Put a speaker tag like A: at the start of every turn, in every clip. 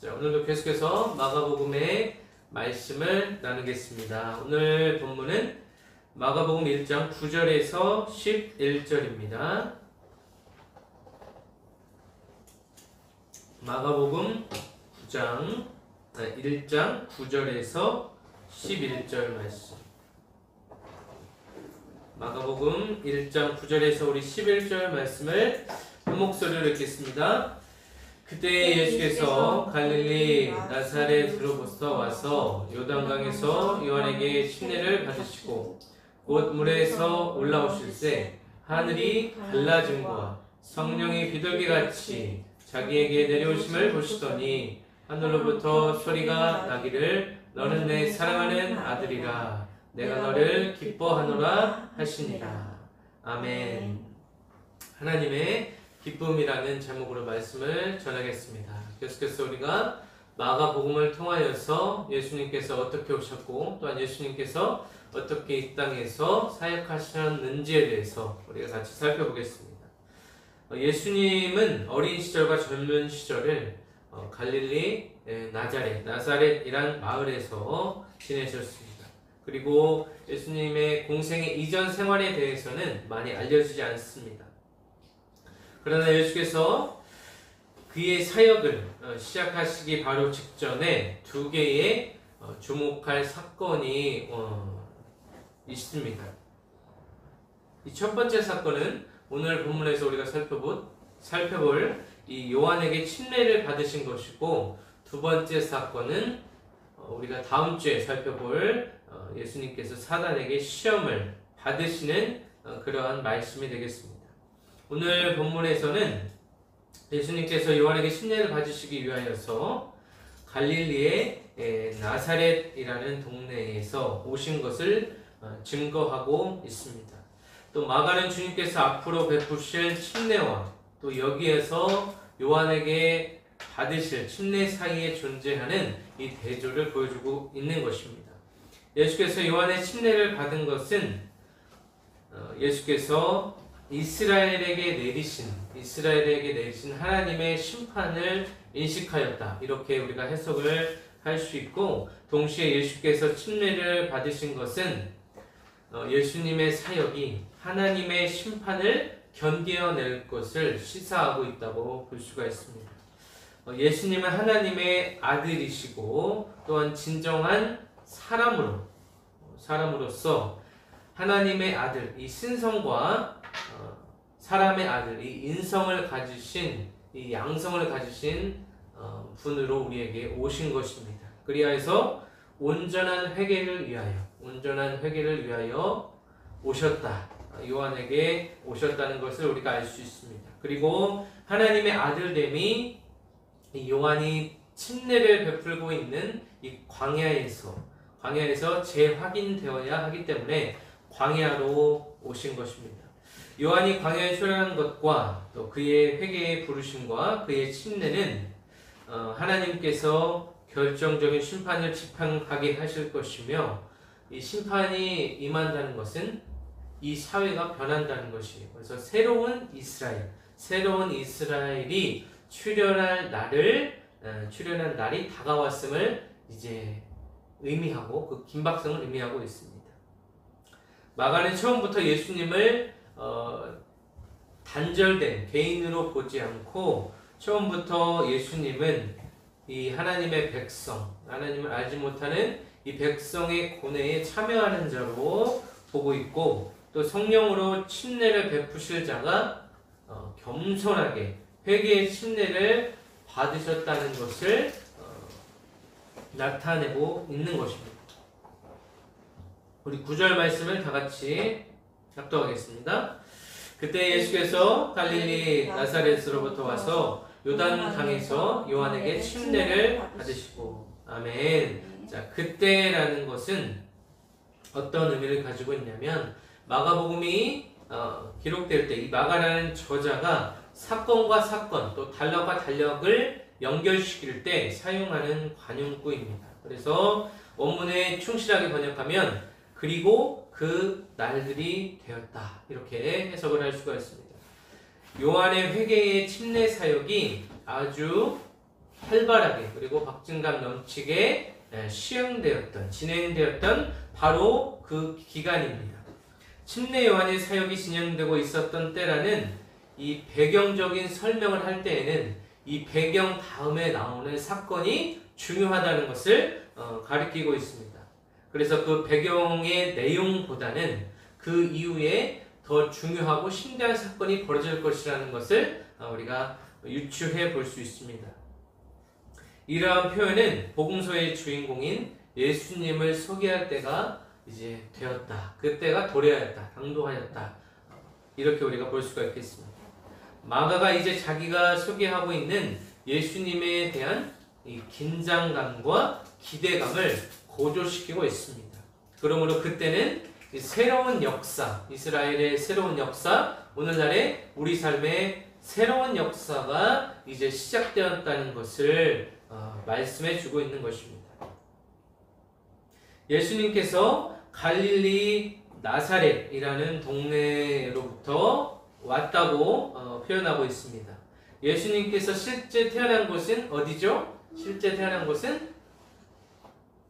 A: 자, 오늘도 계속해서 마가복음의 말씀을 나누겠습니다. 오늘 본문은 마가복음 1장 9절에서 11절입니다. 마가복음 1장 9절에서 11절 말씀. 마가복음 1장 9절에서 우리 11절 말씀을 한 목소리로 읽겠습니다. 그때 예수께서 갈릴리 나사렛으로부터 와서 요단강에서 요한에게 침례를 받으시고 곧 물에서 올라오실새 하늘이 갈라짐과 성령이 비둘기같이 자기에게 내려오심을 보시더니 하늘로부터 소리가 나기를 너는 내 사랑하는 아들이라 내가 너를 기뻐하노라 하시니라. 아멘. 하나님의 기쁨이라는 제목으로 말씀을 전하겠습니다. 계속해서 우리가 마가복음을 통하여서 예수님께서 어떻게 오셨고 또한 예수님께서 어떻게 이 땅에서 사역하셨는지에 대해서 우리가 같이 살펴보겠습니다. 예수님은 어린 시절과 젊은 시절을 갈릴리 나사렛이란 마을에서 지내셨습니다. 그리고 예수님의 공생의 이전 생활에 대해서는 많이 알려지지 않습니다. 그러나 예수께서 그의 사역을 시작하시기 바로 직전에 두 개의 주목할 사건이 있습니다. 이 첫 번째 사건은 오늘 본문에서 우리가 살펴볼 이 요한에게 침례를 받으신 것이고, 두 번째 사건은 우리가 다음 주에 살펴볼 예수님께서 사단에게 시험을 받으시는 그러한 말씀이 되겠습니다. 오늘 본문에서는 예수님께서 요한에게 침례를 받으시기 위하여서 갈릴리의 나사렛이라는 동네에서 오신 것을 증거하고 있습니다. 또 마가는 주님께서 앞으로 베푸실 침례와 또 여기에서 요한에게 받으실 침례 사이에 존재하는 이 대조를 보여주고 있는 것입니다. 예수께서 요한의 침례를 받은 것은 예수께서 이스라엘에게 내리신 하나님의 심판을 인식하였다. 이렇게 우리가 해석을 할 수 있고, 동시에 예수께서 침례를 받으신 것은 예수님의 사역이 하나님의 심판을 견뎌낼 것을 시사하고 있다고 볼 수가 있습니다. 예수님은 하나님의 아들이시고 또한 진정한 사람으로서 하나님의 아들, 이 신성과 사람의 아들, 이 인성을 가지신, 이 양성을 가지신 분으로 우리에게 오신 것입니다. 그리하여서 온전한 회개를 위하여 오셨다. 요한에게 오셨다는 것을 우리가 알 수 있습니다. 그리고 하나님의 아들됨이 요한이 침례를 베풀고 있는 이 광야에서 재확인되어야 하기 때문에 광야로 오신 것입니다. 요한이 광야에 출현한 것과 또 그의 회개의 부르심과 그의 침례는 하나님께서 결정적인 심판을 집행하게 하실 것이며, 이 심판이 임한다는 것은 이 사회가 변한다는 것이에요. 그래서 새로운 이스라엘이 출현한 날이 다가왔음을 이제 의미하고, 그 긴박성을 의미하고 있습니다. 마가는 처음부터 예수님을 단절된 개인으로 보지 않고 처음부터 예수님은 이 하나님의 백성, 하나님을 알지 못하는 이 백성의 고뇌에 참여하는 자로 보고 있고, 또 성령으로 침례를 베푸실 자가 겸손하게 회개의 침례를 받으셨다는 것을 나타내고 있는 것입니다. 우리 9절 말씀을 다 같이 합독하겠습니다. 그때 예수께서 갈릴리 나사렛으로부터 와서 요단강에서 요한에게 침례를 받으시고. 아멘. 자, 그때라는 것은 어떤 의미를 가지고 있냐면, 마가복음이 기록될 때 이 마가라는 저자가 사건과 사건, 또 달력과 달력을 연결시킬 때 사용하는 관용구입니다. 그래서 원문에 충실하게 번역하면 그리고 그 날들이 되었다, 이렇게 해석을 할 수가 있습니다. 요한의 회개의 침례 사역이 아주 활발하게 그리고 박진감 넘치게 진행되었던 바로 그 기간입니다. 침례 요한의 사역이 진행되고 있었던 때라는 이 배경적인 설명을 할 때에는 이 배경 다음에 나오는 사건이 중요하다는 것을 가리키고 있습니다. 그래서 그 배경의 내용보다는 그 이후에 더 중요하고 심대한 사건이 벌어질 것이라는 것을 우리가 유추해 볼 수 있습니다. 이러한 표현은 복음서의 주인공인 예수님을 소개할 때가 이제 되었다. 그때가 도래하였다. 당도하였다. 이렇게 우리가 볼 수가 있겠습니다. 마가가 이제 자기가 소개하고 있는 예수님에 대한 이 긴장감과 기대감을 고조시키고 있습니다. 그러므로 그때는 새로운 역사, 이스라엘의 새로운 역사, 오늘날의 우리 삶의 새로운 역사가 이제 시작되었다는 것을 말씀해 주고 있는 것입니다. 예수님께서 갈릴리 나사렛이라는 동네로부터 왔다고 표현하고 있습니다. 예수님께서 실제 태어난 곳은 어디죠? 실제 태어난 곳은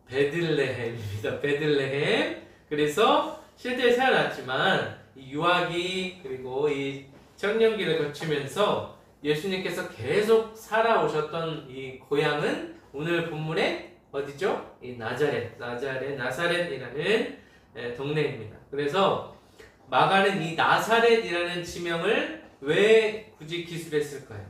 A: 베들레헴입니다. 베들레헴. 그래서 실제 태어났지만 이 유아기 그리고 이 청년기를 거치면서 예수님께서 계속 살아오셨던 이 고향은 오늘 본문에 어디죠? 이 나사렛이라는 동네입니다. 그래서 마가는 이 나사렛이라는 지명을 왜 굳이 기술했을까요?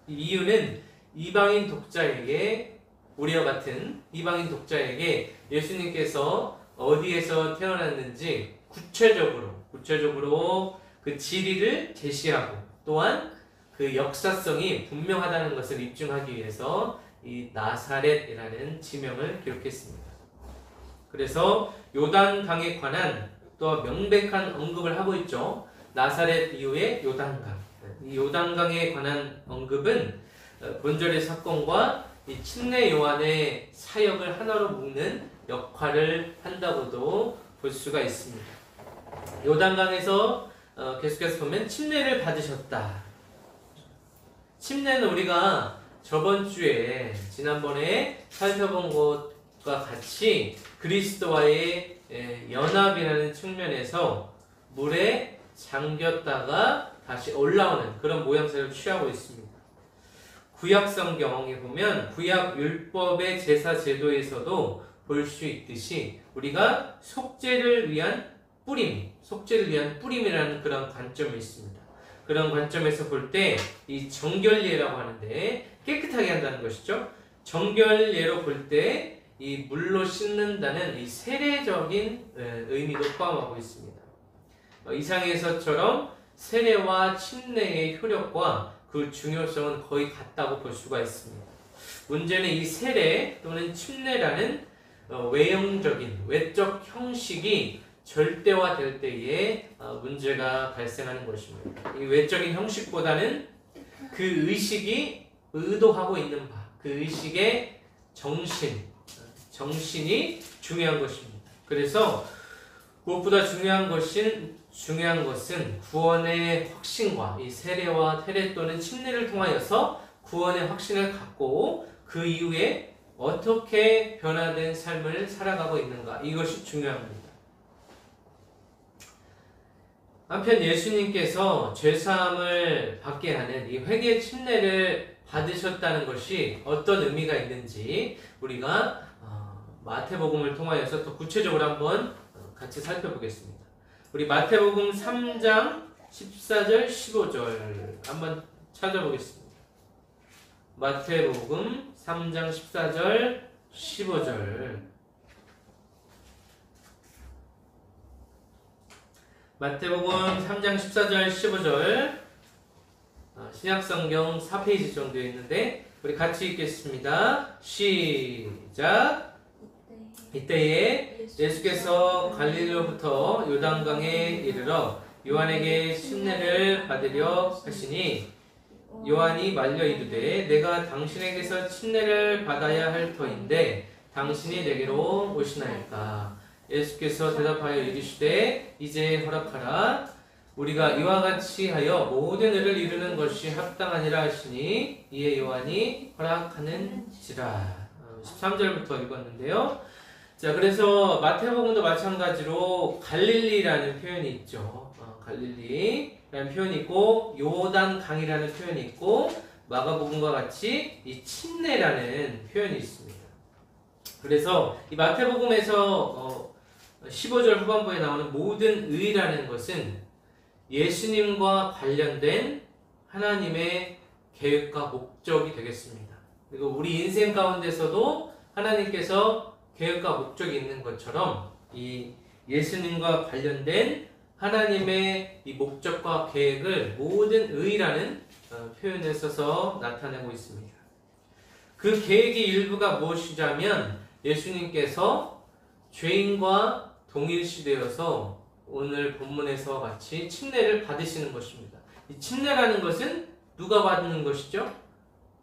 A: 이유는 이방인 독자에게, 우리와 같은 이방인 독자에게 예수님께서 어디에서 태어났는지 구체적으로 그 지리를 제시하고 또한 그 역사성이 분명하다는 것을 입증하기 위해서 이 나사렛이라는 지명을 기록했습니다. 그래서 요단강에 관한 또 명백한 언급을 하고 있죠. 나사렛 이후에 요단강. 이 요단강에 관한 언급은 본절의 사건과 이 침례 요한의 사역을 하나로 묶는 역할을 한다고도 볼 수가 있습니다. 요단강에서 계속해서 보면 침례를 받으셨다. 침례는 우리가 저번 주에 지난번에 살펴본 것과 같이 그리스도와의 연합이라는 측면에서 물에 잠겼다가 다시 올라오는 그런 모양새를 취하고 있습니다. 구약 성경에 보면 구약 율법의 제사 제도에서도 볼 수 있듯이 우리가 속죄를 위한 뿌림이라는 그런 관점이 있습니다. 그런 관점에서 볼 때 이 정결례라고 하는데 깨끗하게 한다는 것이죠. 정결례로 볼 때 이 물로 씻는다는 이 세례적인 의미도 포함하고 있습니다. 이상에서처럼 세례와 침례의 효력과 그 중요성은 거의 같다고 볼 수가 있습니다. 문제는 이 세례 또는 침례라는 외적 형식이 절대화될 때에 문제가 발생하는 것입니다. 이 외적인 형식보다는 그 의식이 의도하고 있는 바, 그 의식의 정신이 중요한 것입니다. 그래서 무엇보다 중요한 것은 구원의 확신과 이 세례와 세례 또는 침례를 통하여서 구원의 확신을 갖고 그 이후에 어떻게 변화된 삶을 살아가고 있는가, 이것이 중요합니다. 한편 예수님께서 죄사함을 받게 하는 이 회개 침례를 받으셨다는 것이 어떤 의미가 있는지 우리가 마태복음을 통하여서 더 구체적으로 한번 같이 살펴보겠습니다. 우리 마태복음 3장 14절 15절 한번 찾아보겠습니다. 마태복음 3장 14절 15절. 마태복음 3장 14절 15절 신약성경 4페이지 정도에 있는데 우리 같이 읽겠습니다. 시작. 이때에 예수께서 갈릴리로부터 요단강에 이르러 요한에게 침례를 받으려 하시니 요한이 말려 이르되 내가 당신에게서 침례를 받아야 할 터인데 당신이 내게로 오시나이까. 예수께서 대답하여 이르시되 이제 허락하라. 우리가 이와 같이 하여 모든 의를 이루는 것이 합당하니라 하시니 이에 요한이 허락하는지라. 13절부터 읽었는데요. 자, 그래서 마태복음도 마찬가지로 갈릴리라는 표현이 있죠. 갈릴리라는 표현이 있고 요단 강이라는 표현이 있고 마가복음과 같이 이 침례라는 표현이 있습니다. 그래서 이 마태복음에서 15절 후반부에 나오는 모든 의라는 것은 예수님과 관련된 하나님의 계획과 목적이 되겠습니다. 그리고 우리 인생 가운데서도 하나님께서 계획과 목적이 있는 것처럼 이 예수님과 관련된 하나님의 이 목적과 계획을 모든 의라는 표현을 써서 나타내고 있습니다. 그 계획의 일부가 무엇이냐면 예수님께서 죄인과 동일시되어서 오늘 본문에서 같이 침례를 받으시는 것입니다. 이 침례라는 것은 누가 받는 것이죠?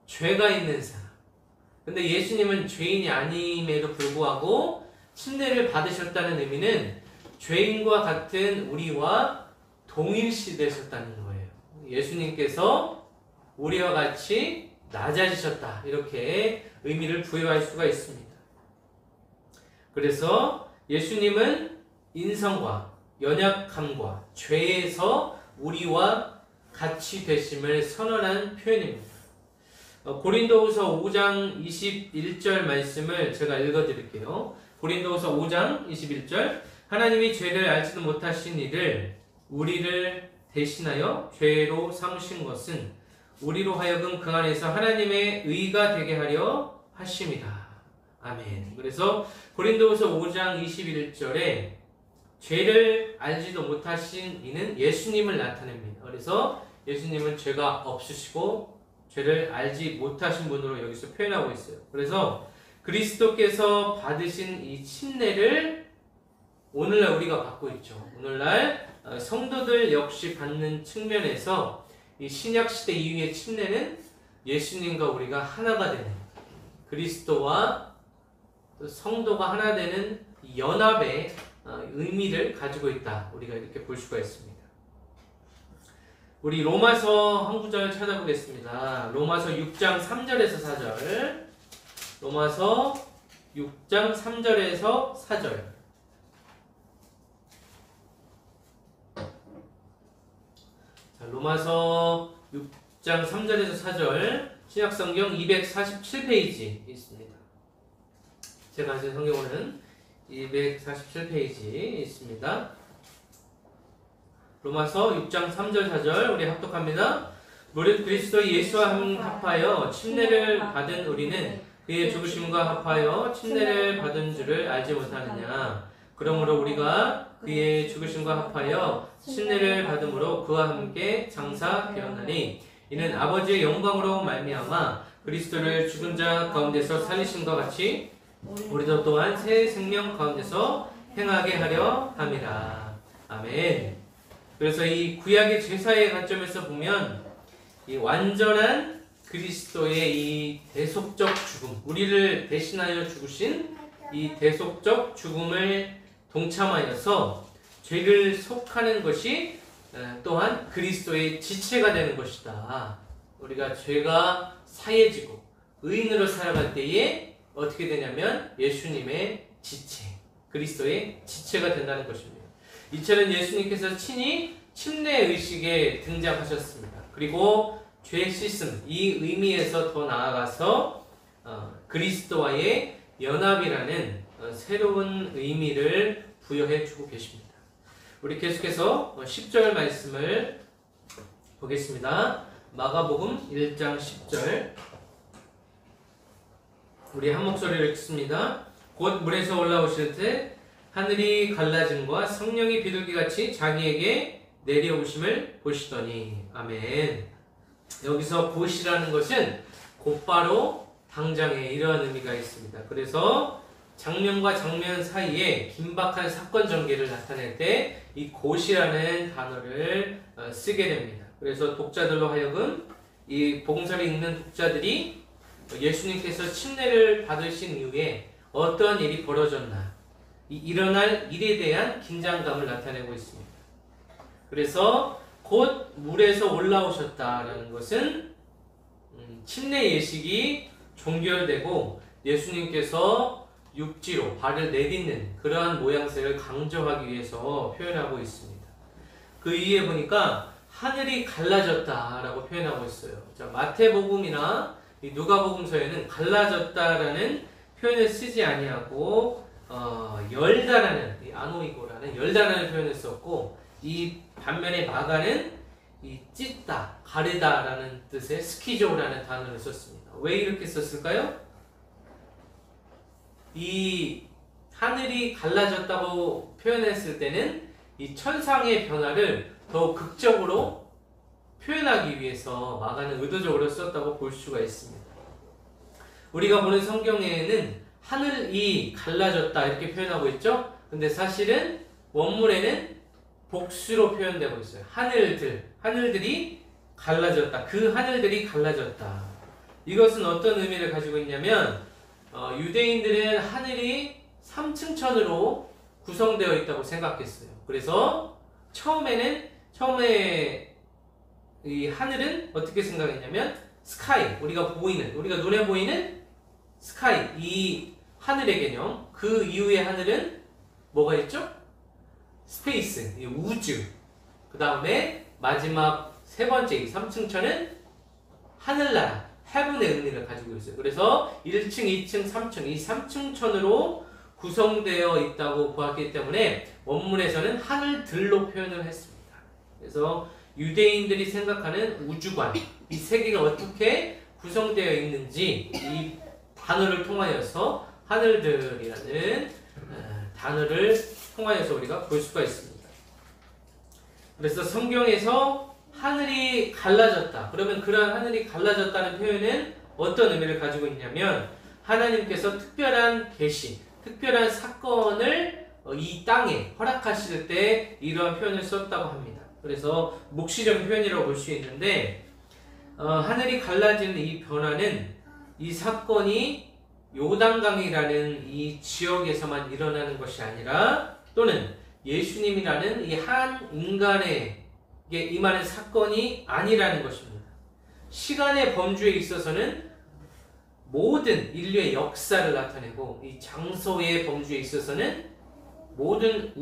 A: 죄가 있는 사람. 근데 예수님은 죄인이 아님에도 불구하고 침례를 받으셨다는 의미는 죄인과 같은 우리와 동일시 되셨다는 거예요. 예수님께서 우리와 같이 낮아지셨다. 이렇게 의미를 부여할 수가 있습니다. 그래서 예수님은 인성과 연약함과 죄에서 우리와 같이 되심을 선언한 표현입니다. 고린도후서 5장 21절 말씀을 제가 읽어드릴게요. 고린도후서 5장 21절 하나님이 죄를 알지도 못하신 이를 우리를 대신하여 죄로 삼으신 것은 우리로 하여금 그 안에서 하나님의 의가 되게 하려 하심이다. 아멘. 그래서 고린도후서 5장 21절에 죄를 알지도 못하신 이는 예수님을 나타냅니다. 그래서 예수님은 죄가 없으시고 죄를 알지 못하신 분으로 여기서 표현하고 있어요. 그래서 그리스도께서 받으신 이 침례를 오늘날 우리가 받고 있죠. 오늘날 성도들 역시 받는 측면에서 이 신약시대 이후의 침례는 예수님과 우리가 하나가 되는 그리스도와 또 성도가 하나 되는 연합의 의미를 가지고 있다. 우리가 이렇게 볼 수가 있습니다. 우리 로마서 한 구절 찾아보겠습니다. 로마서 6장 3절에서 4절. 로마서 6장 3절에서 4절. 자, 로마서 6장 3절에서 4절. 신약성경 247페이지 있습니다. 제가 가진 성경은 247페이지 있습니다. 로마서 6장 3절 4절 우리 합독합니다. 무릇 그리스도 예수와 합하여 침례를 받은 우리는 그의 죽으심과 합하여 침례를 받은 줄을 알지 못하느냐. 그러므로 우리가 그의 죽으심과 합하여 침례를 받음으로 그와 함께 장사되었나니 이는 아버지의 영광으로 말미암아 그리스도를 죽은 자 가운데서 살리심과 같이 우리도 또한 새 생명 가운데서 행하게 하려 함이라. 아멘. 그래서 이 구약의 제사의 관점에서 보면 이 완전한 그리스도의 이 대속적 죽음, 우리를 대신하여 죽으신 이 대속적 죽음을 동참하여서 죄를 속하는 것이 또한 그리스도의 지체가 되는 것이다. 우리가 죄가 사해지고 의인으로 살아갈 때에 어떻게 되냐면 예수님의 지체, 그리스도의 지체가 된다는 것입니다. 이처럼 예수님께서 친히 침례 의식에 등장하셨습니다. 그리고 죄 씻음, 이 의미에서 더 나아가서 그리스도와의 연합이라는 새로운 의미를 부여해 주고 계십니다. 우리 계속해서 10절 말씀을 보겠습니다. 마가복음 1장 10절 우리 한 목소리를 읽습니다. 곧 물에서 올라오실 때 하늘이 갈라짐과 성령이 비둘기같이 자기에게 내려오심을 보시더니. 아멘. 여기서 곧이라는 것은 곧바로 당장에 이러한 의미가 있습니다. 그래서 장면과 장면 사이에 긴박한 사건 전개를 나타낼 때 이 곧이라는 단어를 쓰게 됩니다. 그래서 독자들로 하여금 이 복음서를 읽는 독자들이 예수님께서 침례를 받으신 이후에 어떠한 일이 벌어졌나, 이 일어날 일에 대한 긴장감을 나타내고 있습니다. 그래서 곧 물에서 올라오셨다라는 것은 침례 예식이 종결되고 예수님께서 육지로 발을 내딛는 그러한 모양새를 강조하기 위해서 표현하고 있습니다. 그 이유에 보니까 하늘이 갈라졌다라고 표현하고 있어요. 자, 마태복음이나 이 누가복음서에는 갈라졌다라는 표현을 쓰지 아니하고 열다라는 이 아노이고라는 열다라는 표현을 썼고, 이 반면에 마가는 이 찢다, 가르다라는 뜻의 스키조라는 단어를 썼습니다. 왜 이렇게 썼을까요? 이 하늘이 갈라졌다고 표현했을 때는 이 천상의 변화를 더 극적으로 표현하기 위해서 마가는 의도적으로 썼다고 볼 수가 있습니다. 우리가 보는 성경에는 하늘이 갈라졌다 이렇게 표현하고 있죠. 근데 사실은 원문에는 복수로 표현되고 있어요. 하늘들이 갈라졌다. 그 하늘들이 갈라졌다. 이것은 어떤 의미를 가지고 있냐면 유대인들은 하늘이 3층천으로 구성되어 있다고 생각했어요. 그래서 처음에 이 하늘은 어떻게 생각했냐면 스카이, 우리가 눈에 보이는 스카이, 이 하늘의 개념. 그 이후의 하늘은 뭐가 있죠? 스페이스, 우주. 그 다음에 마지막 세 번째 이 3층천은 하늘나라, 헤븐의 의미를 가지고 있어요. 그래서 1층, 2층, 3층, 이 3층천으로 구성되어 있다고 보았기 때문에 원문에서는 하늘들로 표현을 했습니다. 그래서 유대인들이 생각하는 우주관, 이 세계가 어떻게 구성되어 있는지 이 단어를 통하여서 하늘들이라는 단어를 통하여서 우리가 볼 수가 있습니다. 그래서 성경에서 하늘이 갈라졌다. 그러면 그러한 하늘이 갈라졌다는 표현은 어떤 의미를 가지고 있냐면 하나님께서 특별한 계시, 특별한 사건을 이 땅에 허락하실 때 이러한 표현을 썼다고 합니다. 그래서 묵시적 표현이라고 볼 수 있는데 하늘이 갈라지는 이 변화는 이 사건이 요단강이라는 이 지역에서만 일어나는 것이 아니라 또는 예수님이라는 이 한 인간에게 임하는 사건이 아니라는 것입니다. 시간의 범주에 있어서는 모든 인류의 역사를 나타내고 이 장소의 범주에 있어서는 모든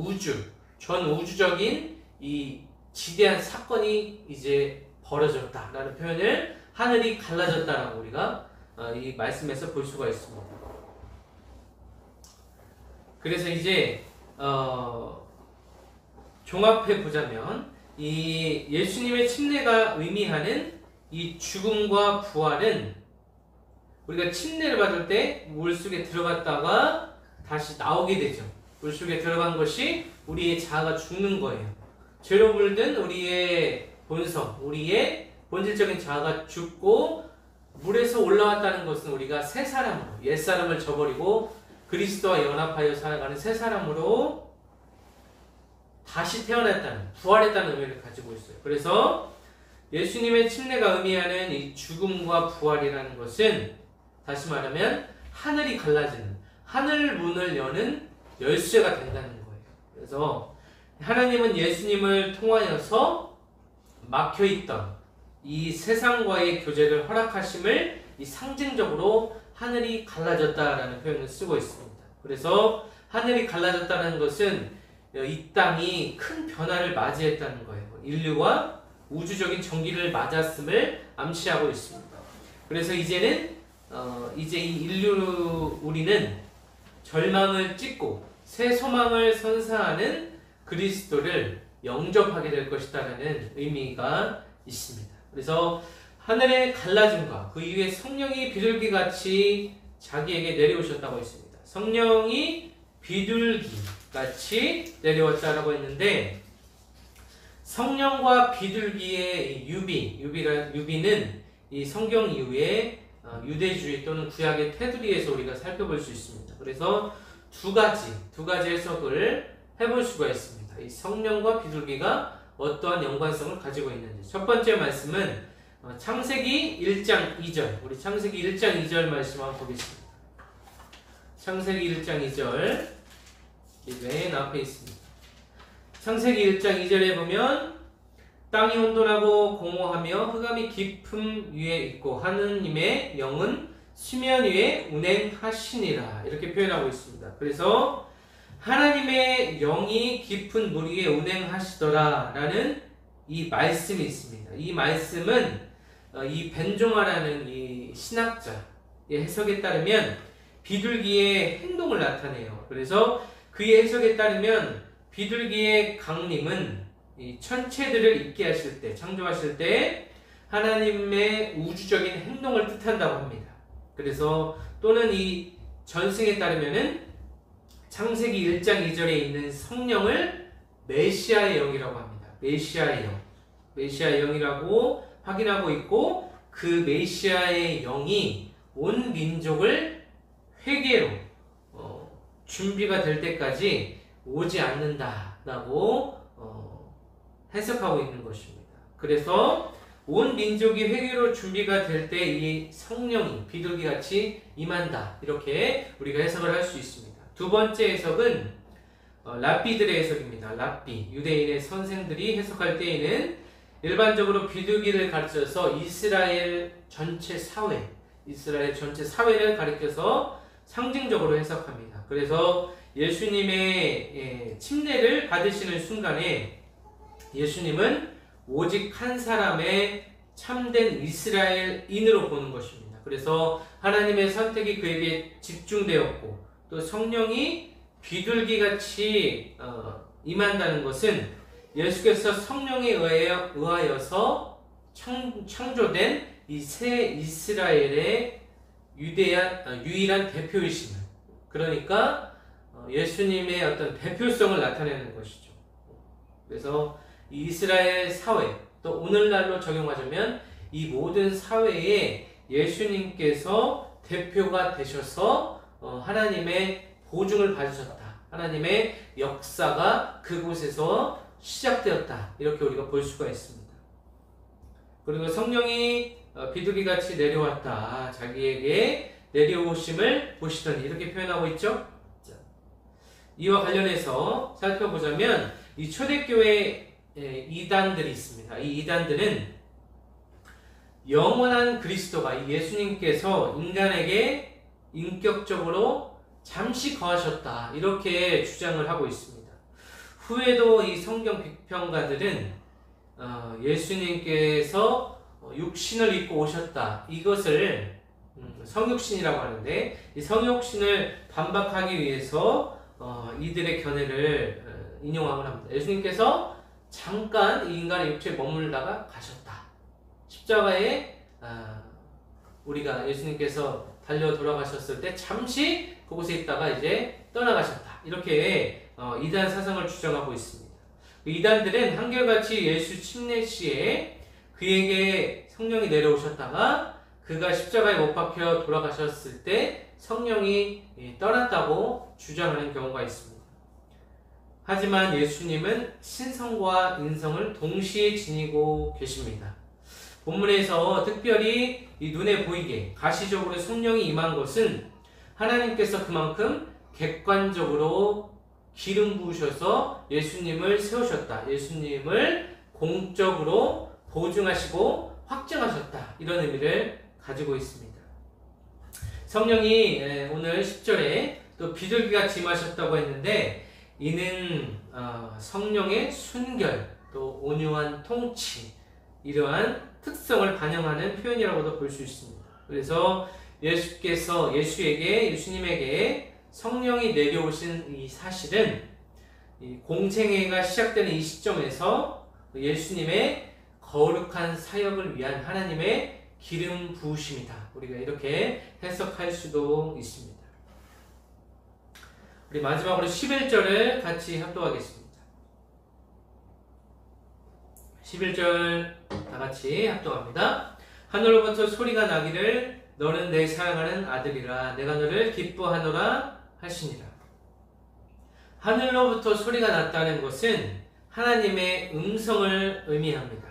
A: 전 우주적인 이 지대한 사건이 이제 벌어졌다라는 표현을 하늘이 갈라졌다라고 우리가 이 말씀에서 볼 수가 있습니다. 그래서 이제 종합해 보자면 이 예수님의 침례가 의미하는 이 죽음과 부활은 우리가 침례를 받을 때 물속에 들어갔다가 다시 나오게 되죠. 물속에 들어간 것이 우리의 자아가 죽는 거예요. 죄로 물든 우리의 본성, 우리의 본질적인 자아가 죽고 물에서 올라왔다는 것은 우리가 새 사람으로, 옛사람을 저버리고 그리스도와 연합하여 살아가는 새 사람으로 다시 태어났다는, 부활했다는 의미를 가지고 있어요. 그래서 예수님의 침례가 의미하는 이 죽음과 부활이라는 것은 다시 말하면 하늘이 갈라지는, 하늘 문을 여는 열쇠가 된다는 거예요. 그래서 하나님은 예수님을 통하여서 막혀있던 이 세상과의 교제를 허락하심을 이 상징적으로 하늘이 갈라졌다라는 표현을 쓰고 있습니다. 그래서 하늘이 갈라졌다는 것은 이 땅이 큰 변화를 맞이했다는 거예요. 인류가 우주적인 전기를 맞았음을 암시하고 있습니다. 그래서 이제는 이제 이 우리는 절망을 찢고 새 소망을 선사하는 그리스도를 영접하게 될 것이다라는 의미가 있습니다. 그래서 하늘의 갈라짐과 그 이후에 성령이 비둘기같이 자기에게 내려오셨다고 했습니다. 성령이 비둘기같이 내려왔다라고 했는데 성령과 비둘기의 유비는 이 성경 이후에 유대주의 또는 구약의 테두리에서 우리가 살펴볼 수 있습니다. 그래서 두 가지 해석을 해볼 수가 있습니다. 이 성령과 비둘기가 어떠한 연관성을 가지고 있는지. 첫 번째 말씀은 창세기 1장 2절. 우리 창세기 1장 2절 말씀 한번 보겠습니다. 창세기 1장 2절. 맨 앞에 있습니다. 창세기 1장 2절에 보면 땅이 혼돈하고 공허하며 흑암이 깊음 위에 있고 하느님의 영은 수면 위에 운행하시니라. 이렇게 표현하고 있습니다. 그래서 하나님의 영이 깊은 물 위에 운행하시더라 라는 이 말씀이 있습니다. 이 말씀은 이 벤조마라는 이 신학자의 해석에 따르면 비둘기의 행동을 나타내요. 그래서 그의 해석에 따르면 비둘기의 강림은 이 천체들을 있게 하실 때, 창조하실 때 하나님의 우주적인 행동을 뜻한다고 합니다. 그래서 또는 이 전승에 따르면은 창세기 1장 2절에 있는 성령을 메시아의 영이라고 합니다. 메시아의 영. 메시아의 영이라고 확인하고 있고, 그 메시아의 영이 온 민족을 회개로 준비가 될 때까지 오지 않는다라고 해석하고 있는 것입니다. 그래서 온 민족이 회개로 준비가 될 때 이 성령이 비둘기같이 임한다, 이렇게 우리가 해석을 할 수 있습니다. 두 번째 해석은 랍비들의 해석입니다. 랍비, 유대인의 선생들이 해석할 때에는 일반적으로 비둘기를 가르쳐서 이스라엘 전체 사회를 가리켜서 상징적으로 해석합니다. 그래서 예수님의 침례를 받으시는 순간에 예수님은 오직 한 사람의 참된 이스라엘인으로 보는 것입니다. 그래서 하나님의 선택이 그에게 집중되었고, 또 성령이 비둘기같이 임한다는 것은 예수께서 성령에 의하여서 창조된 이 새 이스라엘의 유일한 대표이심을, 그러니까 예수님의 어떤 대표성을 나타내는 것이죠. 그래서 이 이스라엘 사회, 또 오늘날로 적용하자면 이 모든 사회에 예수님께서 대표가 되셔서 하나님의 보증을 받으셨다, 하나님의 역사가 그곳에서 시작되었다, 이렇게 우리가 볼 수가 있습니다. 그리고 성령이 비둘기같이 내려왔다, 자기에게 내려오심을 보시더니, 이렇게 표현하고 있죠. 이와 관련해서 살펴보자면 이 초대교회 이단들이 있습니다. 이 이단들은 영원한 그리스도가, 이 예수님께서 인간에게 인격적으로 잠시 거하셨다, 이렇게 주장을 하고 있습니다. 후에도 이 성경 비평가들은 예수님께서 육신을 입고 오셨다, 이것을 성육신이라고 하는데, 이 성육신을 반박하기 위해서 이들의 견해를 인용하곤 합니다. 예수님께서 잠깐 이 인간의 육체에 머물다가 가셨다. 십자가에 우리가 예수님께서 달려 돌아가셨을 때 잠시 그곳에 있다가 이제 떠나가셨다, 이렇게 이단 사상을 주장하고 있습니다. 이단들은 한결같이 예수 침례 시에 그에게 성령이 내려오셨다가 그가 십자가에 못 박혀 돌아가셨을 때 성령이 떠났다고 주장하는 경우가 있습니다. 하지만 예수님은 신성과 인성을 동시에 지니고 계십니다. 본문에서 특별히 이 눈에 보이게 가시적으로 성령이 임한 것은 하나님께서 그만큼 객관적으로 기름 부으셔서 예수님을 세우셨다, 예수님을 공적으로 보증하시고 확증하셨다, 이런 의미를 가지고 있습니다. 성령이 오늘 10절에 또 비둘기같이 임하셨다고 했는데, 이는 성령의 순결, 또 온유한 통치, 이러한 특성을 반영하는 표현이라고도 볼 수 있습니다. 그래서 예수님에게 성령이 내려오신 이 사실은 이 공생애가 시작되는 이 시점에서 예수님의 거룩한 사역을 위한 하나님의 기름 부으심이다, 우리가 이렇게 해석할 수도 있습니다. 우리 마지막으로 11절을 같이 합독하겠습니다. 11절 다 같이 합독합니다. 하늘로부터 소리가 나기를 너는 내 사랑하는 아들이라, 내가 너를 기뻐하노라 하시니라. 하늘로부터 소리가 났다는 것은 하나님의 음성을 의미합니다.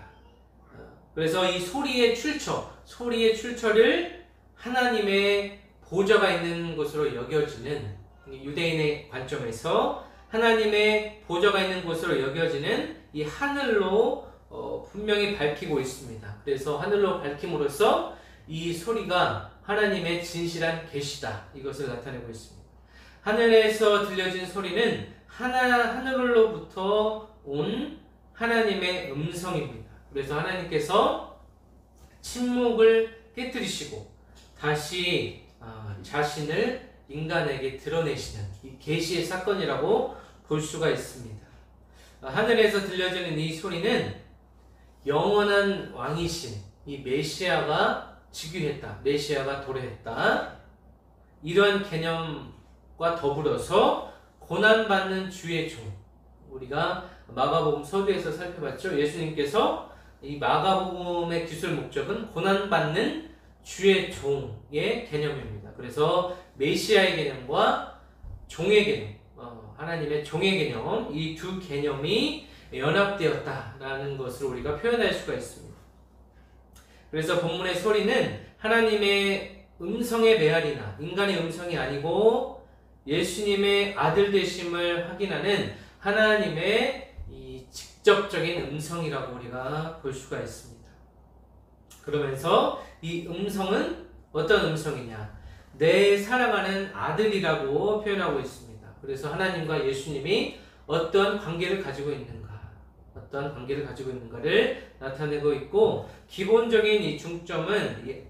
A: 그래서 이 소리의 출처를 하나님의 보좌가 있는 곳으로 여겨지는, 유대인의 관점에서 하나님의 보좌가 있는 곳으로 여겨지는 이 하늘로 분명히 밝히고 있습니다. 그래서 하늘로 밝힘으로써 이 소리가 하나님의 진실한 계시다, 이것을 나타내고 있습니다. 하늘에서 들려진 소리는 하늘로부터 온 하나님의 음성입니다. 그래서 하나님께서 침묵을 깨뜨리시고 다시 자신을 인간에게 드러내시는 이 계시의 사건이라고 볼 수가 있습니다. 하늘에서 들려지는 이 소리는 영원한 왕이신 이 메시아가 즉위했다, 메시아가 도래했다, 이런 개념과 더불어서 고난받는 주의 종, 우리가 마가복음 서두에서 살펴봤죠. 예수님께서 이 마가복음의 기술 목적은 고난받는 주의 종의 개념입니다. 그래서 메시아의 개념과 종의 개념, 하나님의 종의 개념, 이 두 개념이 연합되었다라는 것을 우리가 표현할 수가 있습니다. 그래서 본문의 소리는 하나님의 음성의 메아리나 인간의 음성이 아니고 예수님의 아들 되심을 확인하는 하나님의 이 직접적인 음성이라고 우리가 볼 수가 있습니다. 그러면서 이 음성은 어떤 음성이냐? 내 사랑하는 아들이라고 표현하고 있습니다. 그래서 하나님과 예수님이 어떤 관계를 가지고 있는가를 나타내고 있고, 기본적인 이 중점은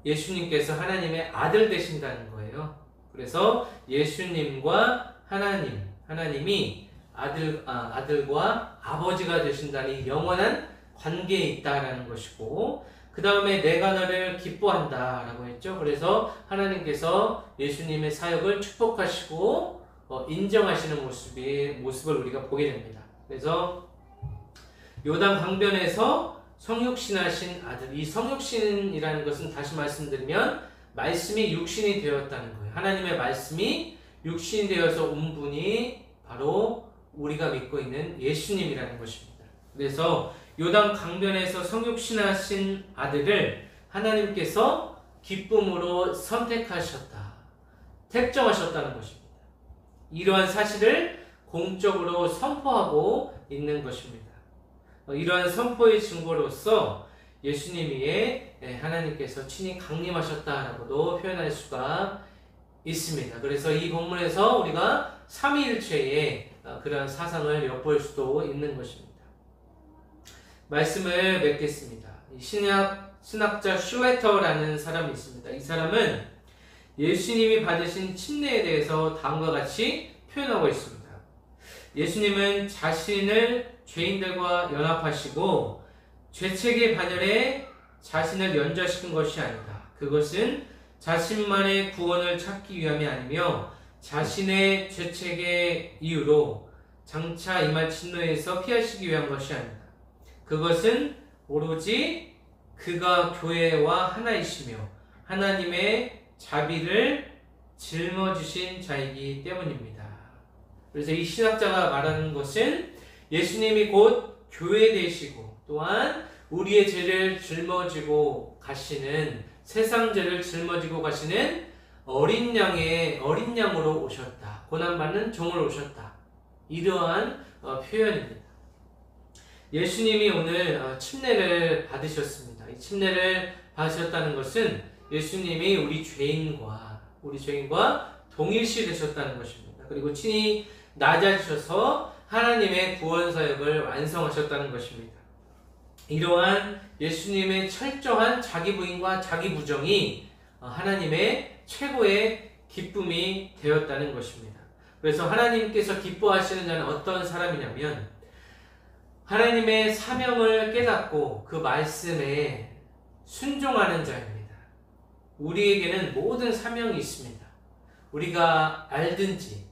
A: 예수님께서 하나님의 아들 되신다는 거예요. 그래서 예수님과 하나님이 아들과 아버지가 되신다는 영원한 관계에 있다라는 것이고, 그 다음에 내가 너를 기뻐한다 라고 했죠. 그래서 하나님께서 예수님의 사역을 축복하시고 인정하시는 모습을 우리가 보게 됩니다. 그래서 요단 강변에서 성육신하신 아들, 이 성육신이라는 것은 다시 말씀드리면 말씀이 육신이 되었다는 거예요. 하나님의 말씀이 육신이 되어서 온 분이 바로 우리가 믿고 있는 예수님이라는 것입니다. 그래서 요단 강변에서 성육신하신 아들을 하나님께서 기쁨으로 선택하셨다, 택정하셨다는 것입니다. 이러한 사실을 공적으로 선포하고 있는 것입니다. 이러한 선포의 증거로서 예수님 위에 하나님께서 친히 강림하셨다라고도 표현할 수가 있습니다. 그래서 이 본문에서 우리가 삼위일체의 그러한 사상을 엿볼 수도 있는 것입니다. 말씀을 맺겠습니다. 신학자 슐레터라는 사람이 있습니다. 이 사람은 예수님이 받으신 침례에 대해서 다음과 같이 표현하고 있습니다. 예수님은 자신을 죄인들과 연합하시고 죄책의 반열에 자신을 연좌시킨 것이 아니다. 그것은 자신만의 구원을 찾기 위함이 아니며 자신의 죄책의 이유로 장차 임할 진노에서 피하시기 위한 것이 아니다. 그것은 오로지 그가 교회와 하나이시며 하나님의 자비를 짊어지신 자이기 때문입니다. 그래서 이 신학자가 말하는 것은 예수님이 곧 교회 되시고 또한 우리의 죄를 짊어지고 가시는, 세상 죄를 짊어지고 가시는 어린 양으로 오셨다. 고난받는 종으로 오셨다. 이러한 표현입니다. 예수님이 오늘 침례를 받으셨습니다. 이 침례를 받으셨다는 것은 예수님이 우리 죄인과 동일시 되셨다는 것입니다. 그리고 친히 낮아지셔서 하나님의 구원 사역을 완성하셨다는 것입니다. 이러한 예수님의 철저한 자기 부인과 자기 부정이 하나님의 최고의 기쁨이 되었다는 것입니다. 그래서 하나님께서 기뻐하시는 자는 어떤 사람이냐면 하나님의 사명을 깨닫고 그 말씀에 순종하는 자입니다. 우리에게는 모든 사명이 있습니다. 우리가 알든지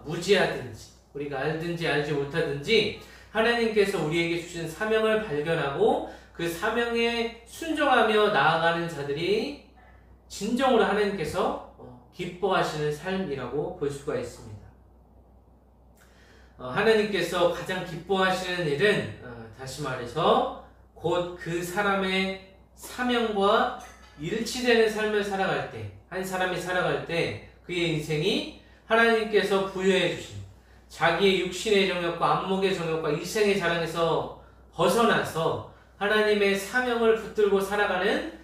A: 무지하든지, 우리가 알든지 알지 못하든지 하나님께서 우리에게 주신 사명을 발견하고 그 사명에 순종하며 나아가는 자들이 진정으로 하나님께서 기뻐하시는 삶이라고 볼 수가 있습니다. 하나님께서 가장 기뻐하시는 일은 다시 말해서 곧 그 사람의 사명과 일치되는 삶을 살아갈 때, 한 사람이 살아갈 때 그의 인생이 하나님께서 부여해 주신 자기의 육신의 정욕과 안목의 정욕과 이생의 자랑에서 벗어나서 하나님의 사명을 붙들고 살아가는,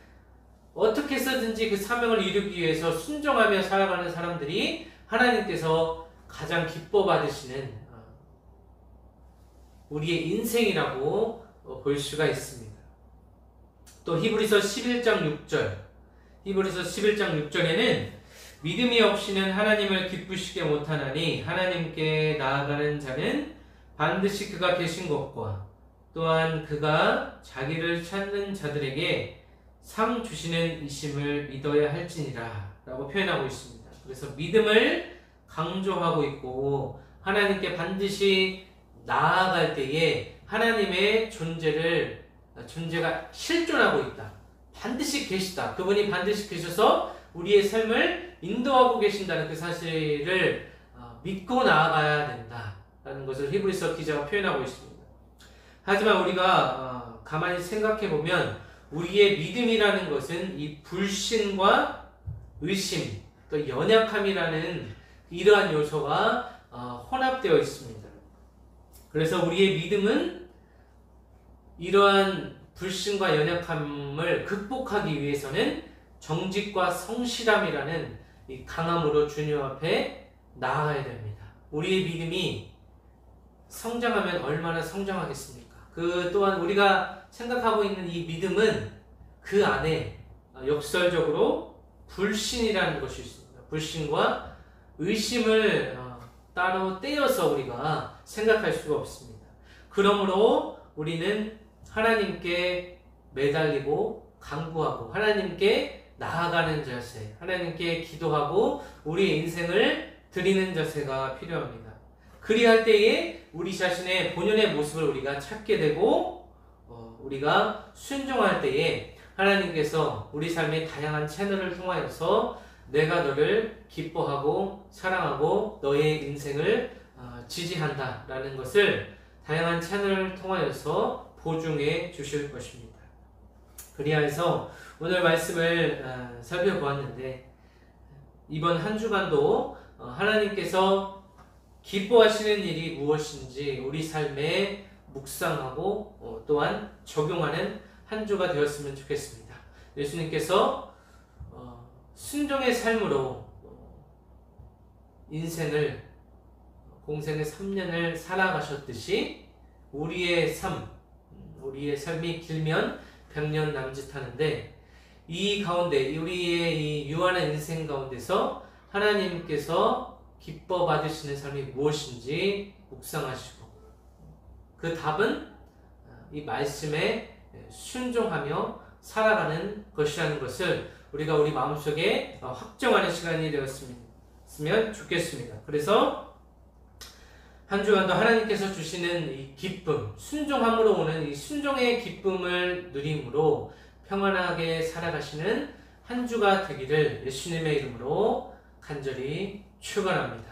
A: 어떻게 해서든지 그 사명을 이루기 위해서 순종하며 살아가는 사람들이 하나님께서 가장 기뻐 받으시는 우리의 인생이라고 볼 수가 있습니다. 또 히브리서 11장 6절에는 믿음이 없이는 하나님을 기쁘시게 못하나니 하나님께 나아가는 자는 반드시 그가 계신 것과 또한 그가 자기를 찾는 자들에게 상 주시는 이심을 믿어야 할지니라 라고 표현하고 있습니다. 그래서 믿음을 강조하고 있고, 하나님께 반드시 나아갈 때에 하나님의 존재가 실존하고 있다. 반드시 계시다. 그분이 반드시 계셔서 우리의 삶을 인도하고 계신다는 그 사실을 믿고 나아가야 된다라는 것을 히브리서 기자가 표현하고 있습니다. 하지만 우리가 가만히 생각해 보면 우리의 믿음이라는 것은 이 불신과 의심, 또 연약함이라는 이러한 요소가 혼합되어 있습니다. 그래서 우리의 믿음은 이러한 불신과 연약함을 극복하기 위해서는 정직과 성실함이라는 이 강함으로 주님 앞에 나아가야 됩니다. 우리의 믿음이 성장하면 얼마나 성장하겠습니까? 그 또한 우리가 생각하고 있는 이 믿음은 그 안에 역설적으로 불신이라는 것이 있습니다. 불신과 의심을 따로 떼어서 우리가 생각할 수가 없습니다. 그러므로 우리는 하나님께 매달리고 간구하고 하나님께 나아가는 자세, 하나님께 기도하고 우리의 인생을 드리는 자세가 필요합니다. 그리할 때에 우리 자신의 본연의 모습을 우리가 찾게 되고 우리가 순종할 때에 하나님께서 우리 삶의 다양한 채널을 통하여서 내가 너를 기뻐하고 사랑하고 너의 인생을 지지한다 라는 것을 다양한 채널을 통하여서 보증해 주실 것입니다. 그리하여서 오늘 말씀을 살펴보았는데, 이번 한 주간도 하나님께서 기뻐하시는 일이 무엇인지 우리 삶에 묵상하고 또한 적용하는 한 주가 되었으면 좋겠습니다. 예수님께서 순종의 삶으로 인생을, 공생의 3년을 살아가셨듯이 우리의 삶이 길면 100년 남짓하는데, 이 가운데 우리의 이 유한한 인생 가운데서 하나님께서 기뻐 받으시는 삶이 무엇인지 묵상하시고, 그 답은 이 말씀에 순종하며 살아가는 것이라는 것을 우리가 우리 마음속에 확정하는 시간이 되었으면 좋겠습니다. 그래서 한 주간도 하나님께서 주시는 이 기쁨, 순종함으로 오는 이 순종의 기쁨을 누림으로 평안하게 살아가시는 한 주가 되기를 예수님의 이름으로 간절히 축원합니다.